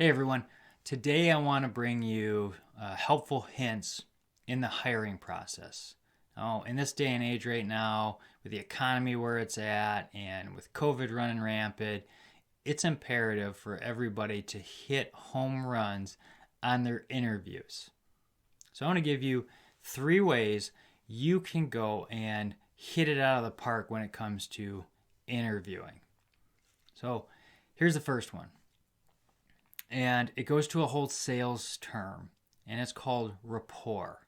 Hey everyone, today I want to bring you helpful hints in the hiring process. Now, in this day and age right now, with the economy where it's at and with COVID running rampant, it's imperative for everybody to hit home runs on their interviews. So I want to give you 3 ways you can go and hit it out of the park when it comes to interviewing. So here's the first one. And it goes to a whole sales term, and it's called rapport.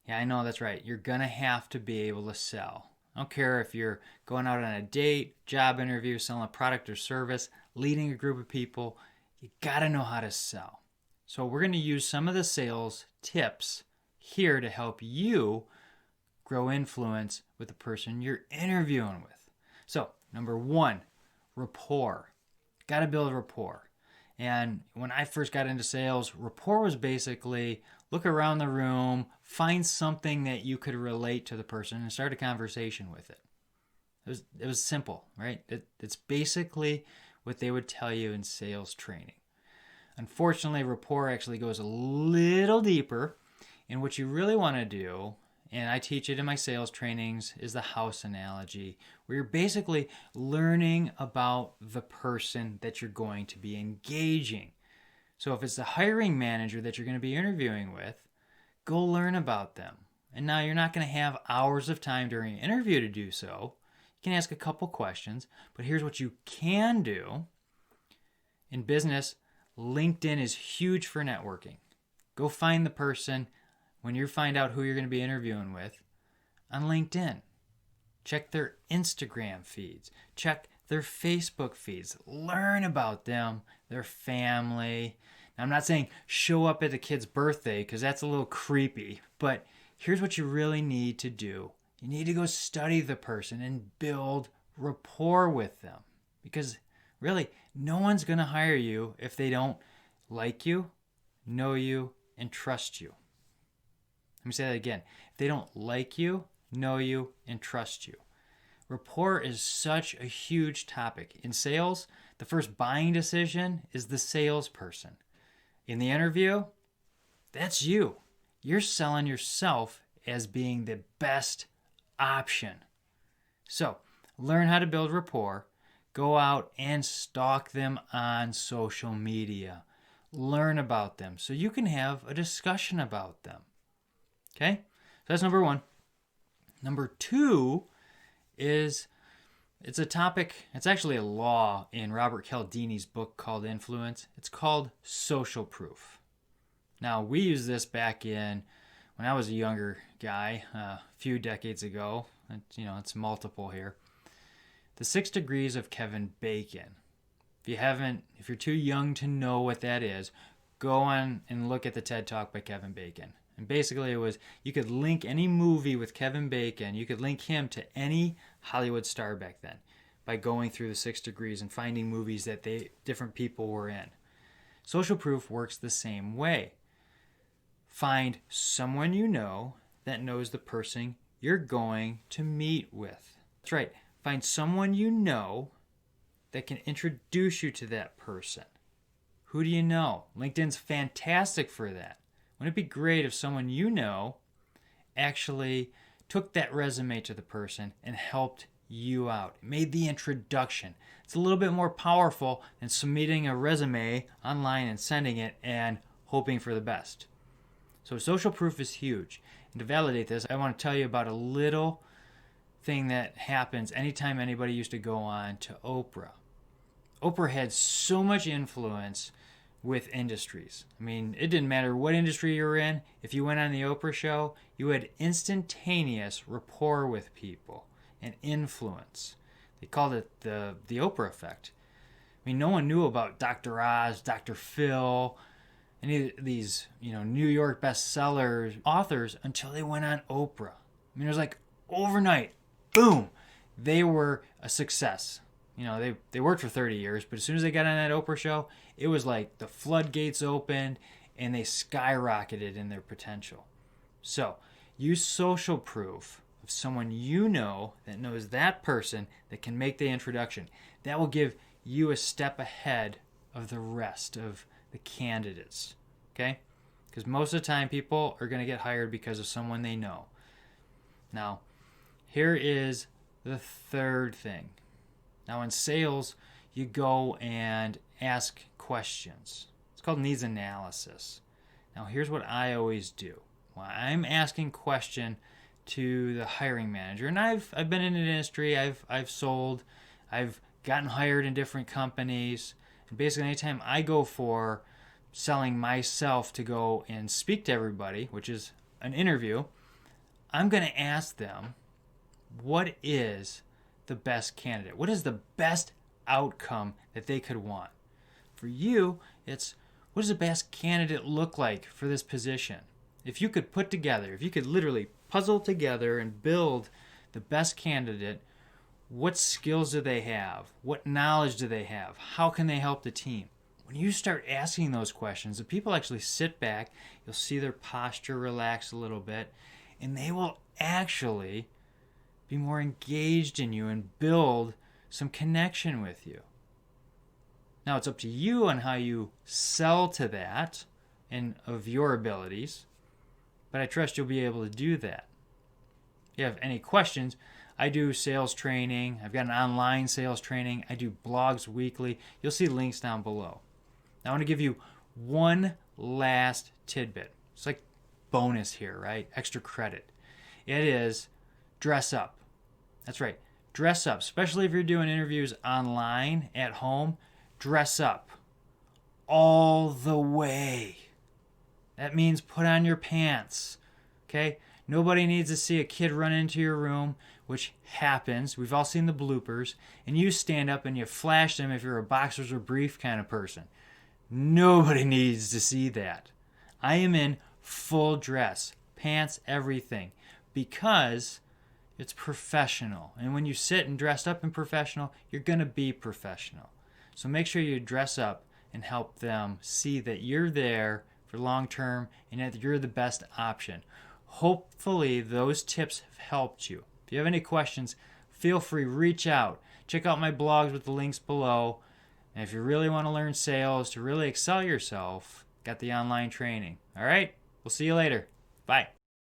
Yeah, I know that's right. You're going to have to be able to sell. I don't care if you're going out on a date, job interview, selling a product or service, leading a group of people, you got to know how to sell. So we're going to use some of the sales tips here to help you grow influence with the person you're interviewing with. So, number 1, rapport. Got to build rapport. And when I first got into sales, rapport was basically look around the room, find something that you could relate to the person, and start a conversation with it. It was simple, right? It's basically what they would tell you in sales training. Unfortunately, rapport actually goes a little deeper, and what you really want to do, and I teach it in my sales trainings, is the house analogy, where you're basically learning about the person that you're going to be engaging. So if it's the hiring manager that you're going to be interviewing with, go learn about them. And now you're not going to have hours of time during an interview to do so. You can ask a couple questions, but here's what you can do. In business, LinkedIn is huge for networking. Go find the person when you find out who you're going to be interviewing with on LinkedIn. Check their Instagram feeds. Check their Facebook feeds. Learn about them, their family. Now, I'm not saying show up at the kid's birthday because that's a little creepy, but here's what you really need to do. You need to go study the person and build rapport with them, because really, no one's going to hire you if they don't like you, know you, and trust you. Let me say that again. If they don't like you, know you, and trust you. Rapport is such a huge topic. In sales, the first buying decision is the salesperson. In the interview, that's you. You're selling yourself as being the best option. So, learn how to build rapport. Go out and stalk them on social media. Learn about them so you can have a discussion about them. Okay? So that's number 1. Number 2 is, it's a topic, it's actually a law in Robert Cialdini's book called Influence. It's called social proof. Now, we used this back in when I was a younger guy, a few decades ago. It's multiple here. The 6 Degrees of Kevin Bacon. If you're too young to know what that is, go on and look at the TED Talk by Kevin Bacon. And basically it was, you could link any movie with Kevin Bacon, you could link him to any Hollywood star back then by going through the 6 degrees and finding movies that different people were in. Social proof works the same way. Find someone you know that knows the person you're going to meet with. That's right. Find someone you know that can introduce you to that person. Who do you know? LinkedIn's fantastic for that. Wouldn't it be great if someone you know actually took that resume to the person and helped you out, made the introduction? It's a little bit more powerful than submitting a resume online and sending it and hoping for the best. So social proof is huge. And to validate this, I want to tell you about a little thing that happens anytime anybody used to go on to Oprah. Oprah had so much influence with industries. I mean, it didn't matter what industry you were in. If you went on the Oprah show, you had instantaneous rapport with people and influence. They called it the Oprah effect. I mean, no one knew about Dr. Oz, Dr. Phil, any of these, New York bestsellers authors until they went on Oprah. I mean, it was like overnight, boom, they were a success. They worked for 30 years, but as soon as they got on that Oprah show, it was like the floodgates opened and they skyrocketed in their potential. So, use social proof of someone you know that knows that person that can make the introduction. That will give you a step ahead of the rest of the candidates, okay? Because most of the time people are going to get hired because of someone they know. Now, here is the third thing. Now, in sales, you go and ask questions. It's called needs analysis. Now, here's what I always do. Well, I'm asking a question to the hiring manager, and I've been in an industry, I've sold, I've gotten hired in different companies, and basically anytime I go for selling myself to go and speak to everybody, which is an interview, I'm going to ask them, what is the best candidate? What is the best outcome that they could want? For you, it's what does the best candidate look like for this position? If you could put together, if you could literally puzzle together and build the best candidate, what skills do they have? What knowledge do they have? How can they help the team? When you start asking those questions, the people actually sit back, you'll see their posture relax a little bit, and they will actually be more engaged in you and build some connection with you. Now, it's up to you on how you sell to that and of your abilities, but I trust you'll be able to do that. If you have any questions, I do sales training. I've got an online sales training. I do blogs weekly. You'll see links down below. Now, I want to give you one last tidbit. It's like bonus here, right? Extra credit. It is dress up. That's right. Dress up, especially if you're doing interviews online at home. Dress up all the way. That means put on your pants, okay? Nobody needs to see a kid run into your room, which happens. We've all seen the bloopers. And you stand up and you flash them if you're a boxers or brief kind of person. Nobody needs to see that. I am in full dress, pants, everything, because it's professional. And when you sit and dress up and professional, you're going to be professional. So make sure you dress up and help them see that you're there for long term and that you're the best option. Hopefully those tips have helped you. If you have any questions, feel free, reach out. Check out my blogs with the links below. And if you really want to learn sales to really excel yourself, got the online training. All right? We'll see you later. Bye.